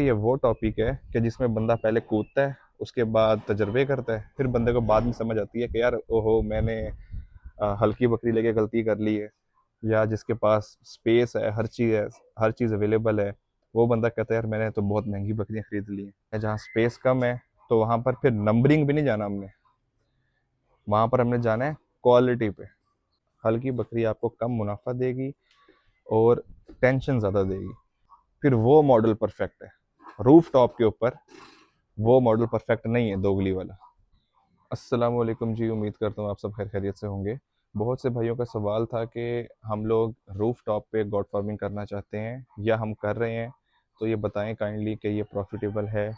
ये वो टॉपिक है कि जिसमें बंदा पहले कूदता है, उसके बाद तजर्बे करता है, फिर बंदे को बाद में समझ आती है कि यार ओहो मैंने हल्की बकरी लेके गलती कर ली है। या जिसके पास स्पेस है, हर चीज़ अवेलेबल है, वो बंदा कहता है यार मैंने तो बहुत महंगी बकरियां खरीद ली हैं। जहाँ स्पेस कम है तो वहाँ पर फिर नंबरिंग भी नहीं जाना हमने, वहाँ पर हमने जाना है क्वालिटी पे। हल्की बकरी आपको कम मुनाफा देगी और टेंशन ज़्यादा देगी। फिर वो मॉडल परफेक्ट है। रूफ टॉप के ऊपर वो मॉडल परफेक्ट नहीं है, दोगली वाला। अस्सलाम वालेकुम जी, उम्मीद करता हूँ आप सब खैर खैरियत से होंगे। बहुत से भाइयों का सवाल था कि हम लोग रूफ टॉप पे गॉट फार्मिंग करना चाहते हैं या हम कर रहे हैं, तो ये बताएं काइंडली कि ये प्रॉफिटेबल है,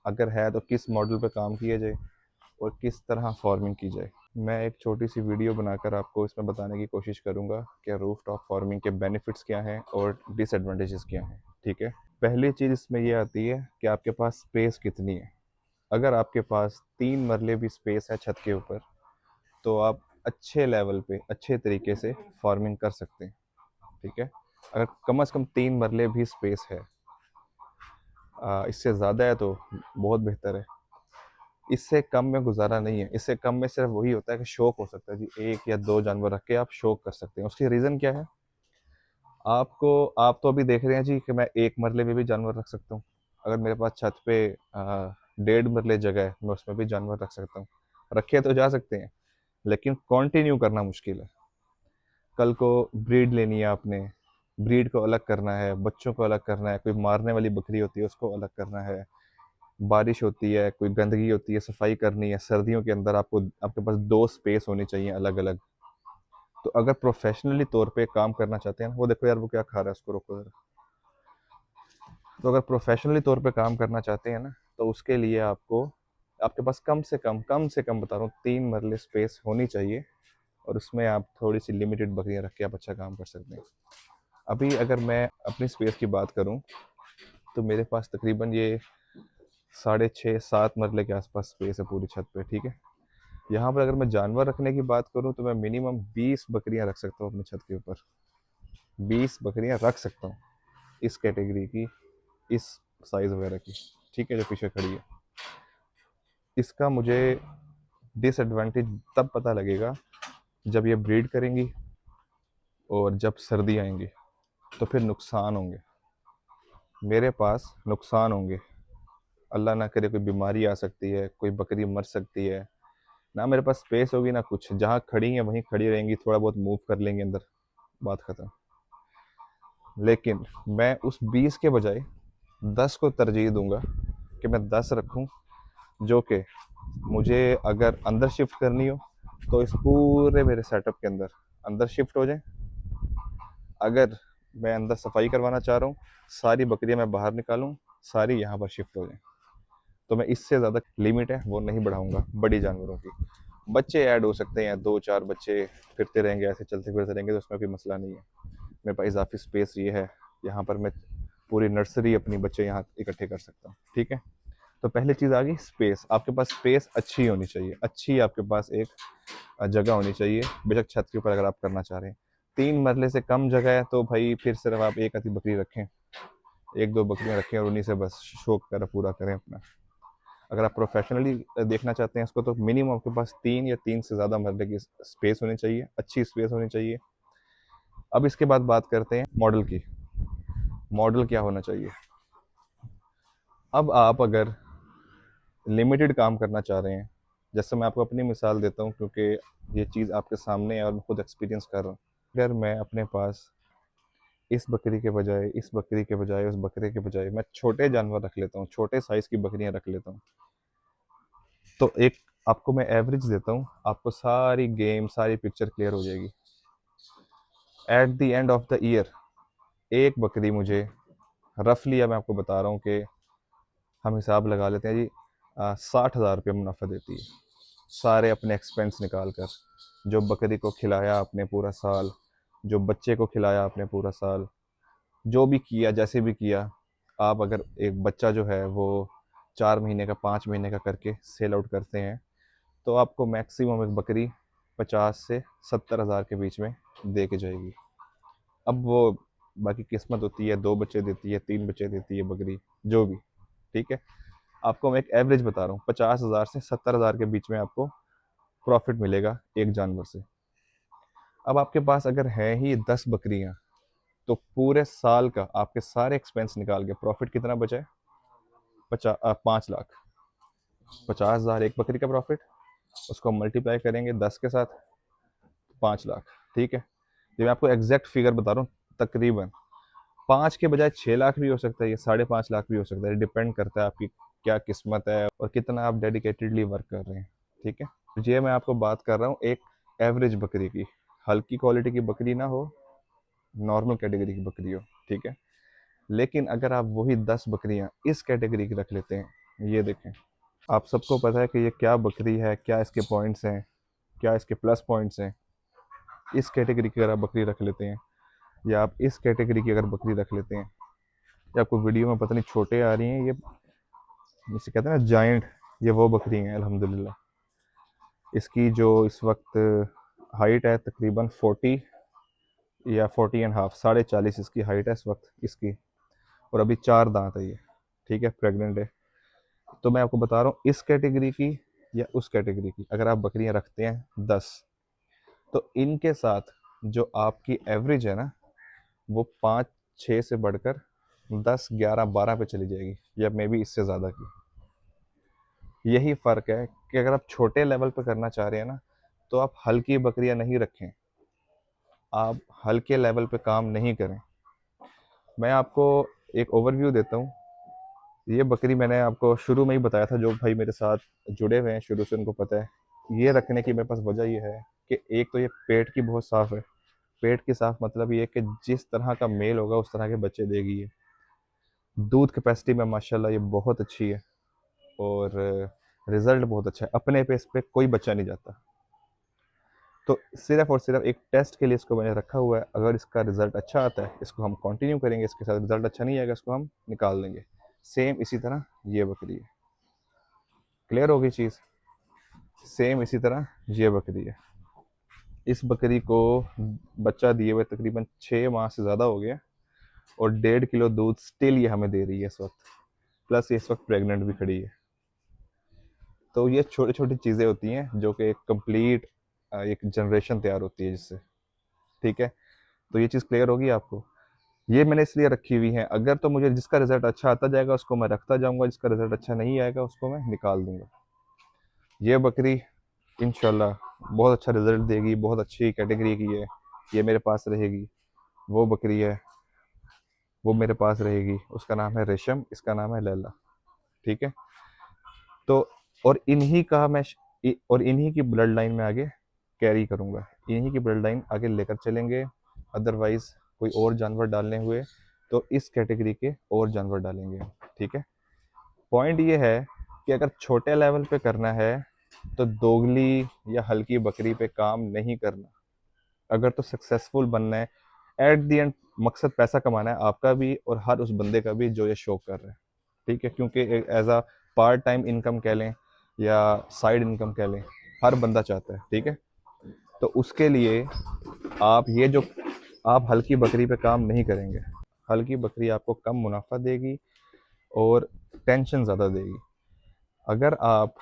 अगर है तो किस मॉडल पे काम किया जाए और किस तरह फार्मिंग की जाए। मैं एक छोटी सी वीडियो बनाकर आपको इसमें बताने की कोशिश करूँगा कि रूफ टॉप फार्मिंग के बेनिफिट्स क्या हैं और डिसएडवांटेजेस क्या हैं। ठीक है, पहली चीज़ इसमें यह आती है कि आपके पास स्पेस कितनी है। अगर आपके पास 3 मरले भी स्पेस है छत के ऊपर, तो आप अच्छे लेवल पे अच्छे तरीके से फार्मिंग कर सकते हैं। ठीक है, अगर कम से कम 3 मरले भी स्पेस है, इससे ज़्यादा है तो बहुत बेहतर है। इससे कम में गुजारा नहीं है। इससे कम में सिर्फ वही होता है कि शौक हो सकता है जी, 1 या 2 जानवर रख के आप शौक कर सकते हैं। उसकी रीज़न क्या है? आपको आप तो अभी देख रहे हैं जी कि मैं 1 मरले में भी जानवर रख सकता हूँ। अगर मेरे पास छत पे 1.5 मरले जगह है, मैं उसमें भी जानवर रख सकता हूँ। रखे तो जा सकते हैं, लेकिन कंटिन्यू करना मुश्किल है। कल को ब्रीड लेनी है आपने, ब्रीड को अलग करना है, बच्चों को अलग करना है, कोई मारने वाली बकरी होती है उसको अलग करना है, बारिश होती है, कोई गंदगी होती है, सफाई करनी है। सर्दियों के अंदर आपको आपके पास 2 स्पेस होनी चाहिए अलग अलग। तो अगर प्रोफेशनली तौर पे काम करना चाहते हैं, वो देखो यार वो क्या खा रहा है, उसको रोको जरा। तो अगर प्रोफेशनली तौर पे काम करना चाहते हैं ना, तो उसके लिए आपको आपके पास कम से कम बता रहा हूँ 3 मरले स्पेस होनी चाहिए। और उसमें आप थोड़ी सी लिमिटेड बकरियां रख के आप अच्छा काम कर सकते हैं। अभी अगर मैं अपनी स्पेस की बात करूं, तो मेरे पास तकरीबन ये 6.5-7 मरले के आसपास स्पेस है पूरी छत पे। ठीक है, यहाँ पर अगर मैं जानवर रखने की बात करूँ तो मैं मिनिमम 20 बकरियां रख सकता हूँ अपनी छत के ऊपर। 20 बकरियां रख सकता हूँ इस कैटेगरी की, इस साइज़ वगैरह की। ठीक है, जो पीछे खड़ी है। इसका मुझे डिसएडवांटेज तब पता लगेगा जब ये ब्रीड करेंगी और जब सर्दी आएंगी, तो फिर नुकसान होंगे, मेरे पास नुकसान होंगे। अल्लाह ना करे कोई बीमारी आ सकती है, कोई बकरी मर सकती है। ना मेरे पास स्पेस होगी ना कुछ, जहाँ खड़ी हैं वहीं खड़ी रहेंगी, थोड़ा बहुत मूव कर लेंगे अंदर, बात ख़त्म। लेकिन मैं उस 20 के बजाय 10 को तरजीह दूंगा कि मैं 10 रखूं, जो कि मुझे अगर अंदर शिफ्ट करनी हो तो इस पूरे मेरे सेटअप के अंदर अंदर शिफ्ट हो जाए। अगर मैं अंदर सफाई करवाना चाह रहा हूँ, सारी बकरियां मैं बाहर निकालूं, सारी यहाँ पर शिफ्ट हो जाए। तो मैं इससे ज़्यादा लिमिट है वो नहीं बढ़ाऊंगा बड़ी जानवरों की। बच्चे ऐड हो सकते हैं, 2-4 बच्चे फिरते रहेंगे, ऐसे चलते फिरते रहेंगे, तो उसमें कोई मसला नहीं है। मेरे पास इजाफी स्पेस ये है, यहाँ पर मैं पूरी नर्सरी अपनी बच्चे यहाँ इकट्ठे कर सकता हूँ। ठीक है, तो पहली चीज़ आ गई स्पेस। आपके पास स्पेस अच्छी होनी चाहिए, अच्छी आपके पास एक जगह होनी चाहिए, बेशक छत के ऊपर अगर आप करना चाह रहे हैं। 3 मरले से कम जगह है तो भाई फिर सिर्फ आप एक आधी बकरी रखें, 1-2 बकरियां रखें और उन्हीं से बस शौक कर पूरा करें अपना। अगर आप प्रोफेशनली देखना चाहते हैं इसको, तो मिनिमम आपके पास 3 या 3 से ज़्यादा मरले की स्पेस होनी चाहिए, अच्छी स्पेस होनी चाहिए। अब इसके बाद बात करते हैं मॉडल की। मॉडल क्या होना चाहिए? अब आप अगर लिमिटेड काम करना चाह रहे हैं, जैसे मैं आपको अपनी मिसाल देता हूँ क्योंकि ये चीज़ आपके सामने है और मैं खुद एक्सपीरियंस कर रहा हूँ। अगर मैं अपने पास इस बकरी के बजाय, इस बकरी के बजाय, उस बकरे के बजाय मैं छोटे जानवर रख लेता हूँ, छोटे साइज़ की बकरियाँ रख लेता हूँ, तो एक आपको मैं एवरेज देता हूँ, आपको सारी गेम सारी पिक्चर क्लियर हो जाएगी। At the end of the year एक बकरी मुझे रफली, अब मैं आपको बता रहा हूँ कि हम हिसाब लगा लेते हैं जी, 60,000 रुपये मुनाफा देती है, सारे अपने एक्सपेंस निकाल कर। जो बकरी को खिलाया आपने पूरा साल, जो बच्चे को खिलाया आपने पूरा साल, जो भी किया जैसे भी किया, आप अगर एक बच्चा जो है वो 4 महीने का 5 महीने का करके सेल आउट करते हैं, तो आपको मैक्सिमम एक बकरी 50 से 70 हज़ार के बीच में दे के जाएगी। अब वो बाकी किस्मत होती है, 2 बच्चे देती है, 3 बच्चे देती है बकरी, जो भी। ठीक है, आपको मैं एक एवरेज बता रहा हूँ, 50,000 से 70,000 के बीच में आपको प्रॉफिट मिलेगा एक जानवर से। अब आपके पास अगर है ही 10 बकरियां, तो पूरे साल का आपके सारे एक्सपेंस निकाल के प्रॉफिट कितना बचा है? 5 लाख। 50,000 एक बकरी का प्रॉफिट, उसको मल्टीप्लाई करेंगे 10 के साथ, 5 लाख। ठीक है, ये मैं आपको एग्जैक्ट फिगर बता रहा हूँ, तकरीबन 5 के बजाय 6 लाख भी हो सकता है, ये 5.5 लाख भी हो सकता है, डिपेंड करता है आपकी क्या किस्मत है और कितना आप डेडिकेटेडली वर्क कर रहे हैं। ठीक है, ये मैं आपको बात कर रहा हूँ एक एवरेज बकरी की, हल्की क्वालिटी की बकरी ना हो, नॉर्मल कैटेगरी की बकरी हो। ठीक है, लेकिन अगर आप वही 10 बकरियां इस कैटेगरी की रख लेते हैं, ये देखें, आप सबको पता है कि ये क्या बकरी है, क्या इसके पॉइंट्स हैं, क्या इसके प्लस पॉइंट्स हैं। इस कैटेगरी की अगर आप बकरी रख लेते हैं, या आप इस कैटेगरी की अगर बकरी रख लेते हैं, या आपको वीडियो में पता नहीं छोटे आ रही हैं, ये जिसे कहते हैं ना जायंट, ये वो बकरी हैं अल्हम्दुलिल्लाह। इसकी जो इस वक्त हाइट है तकरीबन 40 या 40.5, 40.5 इसकी हाइट है इस वक्त इसकी, और अभी 4 दांत है ये। ठीक है, प्रेग्नेंट है। तो मैं आपको बता रहा हूँ इस कैटेगरी की या उस कैटेगरी की अगर आप बकरियां रखते हैं 10, तो इनके साथ जो आपकी एवरेज है ना, वो 5-6 से बढ़कर 10-11-12 पे चली जाएगी, या मे बी इससे ज़्यादा की। यही फ़र्क है कि अगर आप छोटे लेवल पे करना चाह रहे हैं ना, तो आप हल्की बकरियां नहीं रखें, आप हल्के लेवल पे काम नहीं करें। मैं आपको एक ओवरव्यू देता हूँ। ये बकरी मैंने आपको शुरू में ही बताया था, जो भाई मेरे साथ जुड़े हुए हैं शुरू से उनको पता है। ये रखने की मेरे पास वजह ये है कि एक तो ये पेट की बहुत साफ़ है। पेट की साफ़ मतलब ये है कि जिस तरह का मेल होगा उस तरह के बच्चे देगी ये। दूध कैपेसिटी में माशाल्लाह ये बहुत अच्छी है, और रिज़ल्ट बहुत अच्छा है, अपने पे इस पे कोई बच्चा नहीं जाता। तो सिर्फ और सिर्फ एक टेस्ट के लिए इसको मैंने रखा हुआ है, अगर इसका रिज़ल्ट अच्छा आता है इसको हम कंटिन्यू करेंगे, इसके साथ रिज़ल्ट अच्छा नहीं आएगा इसको हम निकाल देंगे। सेम इसी तरह ये बकरी है। क्लियर होगी चीज़? सेम इसी तरह ये बकरी है। इस बकरी को बच्चा दिए हुए तकरीबन 6 माह से ज़्यादा हो गया, और 1.5 किलो दूध स्टिल ये हमें दे रही है इस वक्त, प्लस ये इस वक्त प्रेग्नेंट भी खड़ी है। तो ये छोटी छोटी चीज़ें होती हैं जो कि एक कंप्लीट एक जनरेशन तैयार होती है जिससे। ठीक है, तो ये चीज़ क्लियर होगी आपको। ये मैंने इसलिए रखी हुई है, अगर तो मुझे जिसका रिजल्ट अच्छा आता जाएगा उसको मैं रखता जाऊंगा, जिसका रिजल्ट अच्छा नहीं आएगा उसको मैं निकाल दूंगा। ये बकरी इंशाल्लाह बहुत अच्छा रिजल्ट देगी, बहुत अच्छी कैटेगरी की है, ये मेरे पास रहेगी। वो बकरी है, वो मेरे पास रहेगी, उसका नाम है रेशम, इसका नाम है लैला। ठीक है, तो और इन्हीं का मैं और इन्हीं की ब्लड लाइन में आगे कैरी करूँगा, इन्हीं की ब्लड लाइन आगे लेकर चलेंगे। अदरवाइज कोई और जानवर डालने हुए तो इस कैटेगरी के और जानवर डालेंगे। ठीक है, पॉइंट ये है कि अगर छोटे लेवल पे करना है तो दोगली या हल्की बकरी पे काम नहीं करना। अगर तो सक्सेसफुल बनना है, एट द एंड मकसद पैसा कमाना है आपका भी और हर उस बंदे का भी जो ये शौक कर रहा है। ठीक है, क्योंकि as a part time income कह लें या साइड इनकम कह लें, हर बंदा चाहता है। ठीक है, तो उसके लिए आप ये जो आप हल्की बकरी पे काम नहीं करेंगे। हल्की बकरी आपको कम मुनाफा देगी और टेंशन ज़्यादा देगी। अगर आप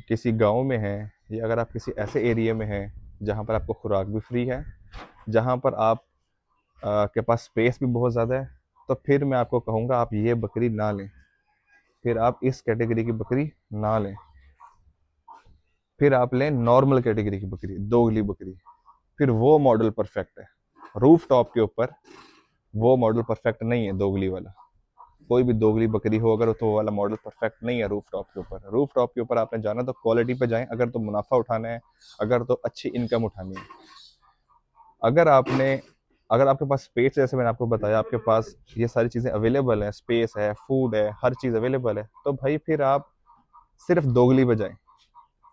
किसी गांव में हैं, या अगर आप किसी ऐसे एरिया में हैं जहां पर आपको खुराक भी फ्री है, जहां पर आप के पास स्पेस भी बहुत ज़्यादा है, तो फिर मैं आपको कहूँगा आप ये बकरी ना लें, फिर आप इस कैटेगरी की बकरी ना लें, फिर आप लें नॉर्मल कैटेगरी की बकरी, दोगली बकरी। फिर वो मॉडल परफेक्ट है। रूफ टॉप के ऊपर वो मॉडल परफेक्ट नहीं है दोगली वाला। कोई भी दोगली बकरी हो अगर, तो वो वाला मॉडल परफेक्ट नहीं है रूफ टॉप के ऊपर। रूफ टॉप के ऊपर आपने जाना तो क्वालिटी पे जाएं, अगर तो मुनाफा उठाना है, अगर तो अच्छी इनकम उठानी है। अगर आपने अगर आपके पास स्पेस, जैसे मैंने आपको बताया, आपके पास ये सारी चीज़ें अवेलेबल है, स्पेस है, फूड है, हर चीज़ अवेलेबल है, तो भाई फिर आप सिर्फ दोगली बजाएं,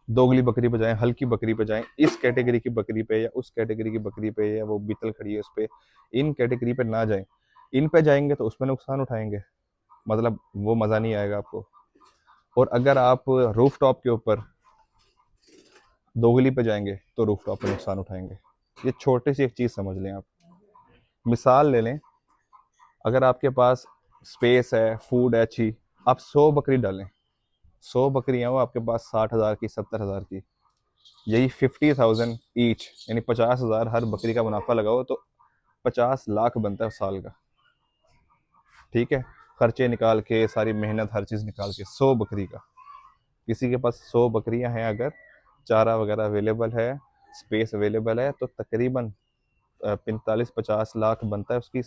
दोगली बकरी पे जाएं, हल्की बकरी पे जाएं, इस कैटेगरी की बकरी पे या उस कैटेगरी की बकरी पे, या वो बीतल खड़ी है उस पे, इन कैटेगरी पे ना जाएं। इन पे जाएंगे तो उसमें नुकसान उठाएंगे, मतलब वो मज़ा नहीं आएगा आपको। और अगर आप रूफ टॉप के ऊपर दोगली पे जाएंगे तो रूफ टॉप पे नुकसान उठाएंगे। ये छोटी सी एक चीज़ समझ लें आप। मिसाल ले लें, अगर आपके पास स्पेस है, फूड है अच्छी, आप 100 बकरी डालें, 100 बकरियां हो आपके पास, 60,000 की, 70,000 की, यही 50,000 ईच, यानी 50,000 हर बकरी का मुनाफा लगाओ तो 50 लाख बनता है साल का। ठीक है, खर्चे निकाल के, सारी मेहनत, हर चीज़ निकाल के, 100 बकरी का। किसी के पास 100 बकरियां हैं, अगर चारा वगैरह अवेलेबल है, स्पेस अवेलेबल है, तो तकरीबन 45-50 लाख बनता है उसकी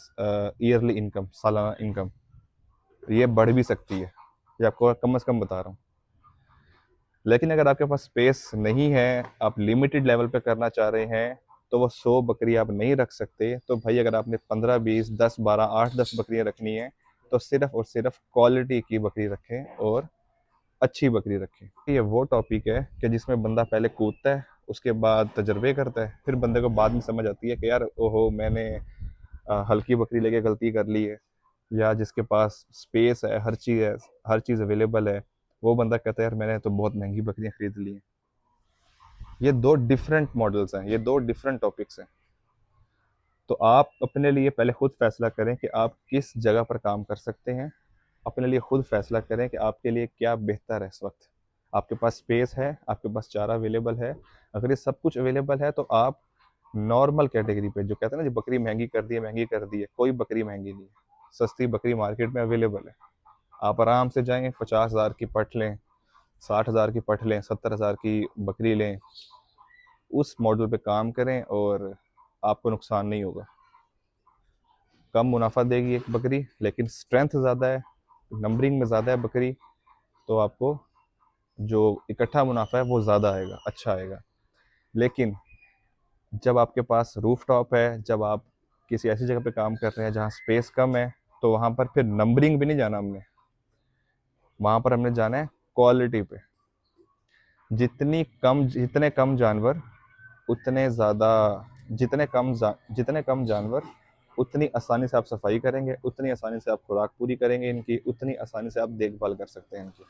ईयरली इनकम, सालाना इनकम। ये बढ़ भी सकती है, ये आपको कम से कम बता रहा हूँ। लेकिन अगर आपके पास स्पेस नहीं है, आप लिमिटेड लेवल पे करना चाह रहे हैं, तो वो 100 बकरी आप नहीं रख सकते। तो भाई अगर आपने 15, 20, 10, 12, 8, 10 बकरियां रखनी है, तो सिर्फ और सिर्फ क्वालिटी की बकरी रखें और अच्छी बकरी रखें। ये वो टॉपिक है कि जिसमें बंदा पहले कूदता है, उसके बाद तजर्बे करता है, फिर बंदे को बाद में समझ आती है कि यार ओहो, मैंने हल्की बकरी लेके गलती कर ली है। या जिसके पास स्पेस है, हर चीज़ है, हर चीज़ अवेलेबल है, वो बंदा कहता है यार मैंने तो बहुत महंगी बकरियां खरीद ली हैं। ये दो डिफरेंट मॉडल्स हैं, ये दो डिफरेंट टॉपिक्स हैं। तो आप अपने लिए पहले खुद फैसला करें कि आप किस जगह पर काम कर सकते हैं। अपने लिए खुद फैसला करें कि आपके लिए क्या बेहतर है इस वक्त। आपके पास स्पेस है, आपके पास चारा अवेलेबल है, अगर ये सब कुछ अवेलेबल है तो आप नॉर्मल कैटेगरी पे, जो कहते हैं ना, जो बकरी महंगी कर दी है, महंगी कर दी है, कोई बकरी महंगी नहीं है, सस्ती बकरी मार्केट में अवेलेबल है। आप आराम से जाएंगे, 50,000 की पट लें, 60,000 की पट लें, 70,000 की बकरी लें, उस मॉडल पे काम करें और आपको नुकसान नहीं होगा। कम मुनाफा देगी एक बकरी, लेकिन स्ट्रेंथ ज़्यादा है, नंबरिंग में ज़्यादा है बकरी, तो आपको जो इकट्ठा मुनाफा है वो ज़्यादा आएगा, अच्छा आएगा। लेकिन जब आपके पास रूफ टॉप है, जब आप किसी ऐसी जगह पे काम कर रहे हैं जहाँ स्पेस कम है, तो वहाँ पर फिर नंबरिंग भी नहीं जाना हमने, वहाँ पर हमने जाना है क्वालिटी पे। जितने कम जानवर उतने ज़्यादा, जितने कम जानवर उतनी आसानी से आप सफाई करेंगे, उतनी आसानी से आप खुराक पूरी करेंगे इनकी, उतनी आसानी से आप देखभाल कर सकते हैं इनकी।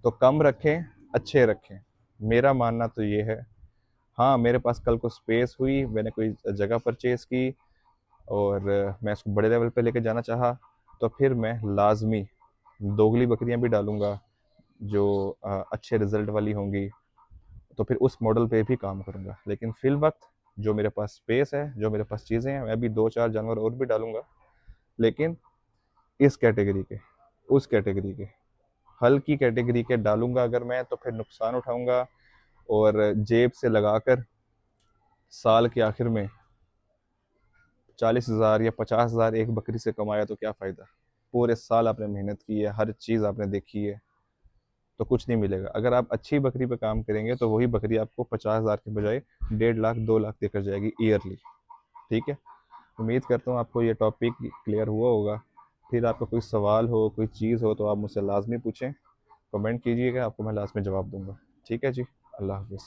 तो कम रखें, अच्छे रखें, मेरा मानना तो ये है। हाँ, मेरे पास कल को स्पेस हुई, मैंने कोई जगह परचेज़ की और मैं इसको बड़े लेवल पे लेके जाना चाहा, तो फिर मैं लाज़मी दोगली बकरियां भी डालूंगा, जो अच्छे रिजल्ट वाली होंगी, तो फिर उस मॉडल पे भी काम करूंगा। लेकिन फिल वक्त जो मेरे पास स्पेस है, जो मेरे पास चीज़ें हैं, मैं भी 2-4 जानवर और भी डालूंगा, लेकिन इस कैटेगरी के, उस कैटेगरी के, हल्की कैटेगरी के डालूंगा अगर मैं, तो फिर नुकसान उठाऊंगा। और जेब से लगाकर साल के आखिर में 40,000 या 50,000 एक बकरी से कमाया तो क्या फ़ायदा। पूरे साल आपने मेहनत की है, हर चीज़ आपने देखी है, तो कुछ नहीं मिलेगा। अगर आप अच्छी बकरी पे काम करेंगे तो वही बकरी आपको 50,000 के बजाय 1.5 लाख 2 लाख देकर जाएगी ईयरली। ठीक है, उम्मीद करता हूँ आपको ये टॉपिक क्लियर हुआ होगा। फिर आपका कोई सवाल हो, कोई चीज़ हो, तो आप मुझसे लाजमी पूछें, कमेंट कीजिएगा, आपको मैं लास्ट में जवाब दूंगा। ठीक है जी, अल्लाह हाफिज़।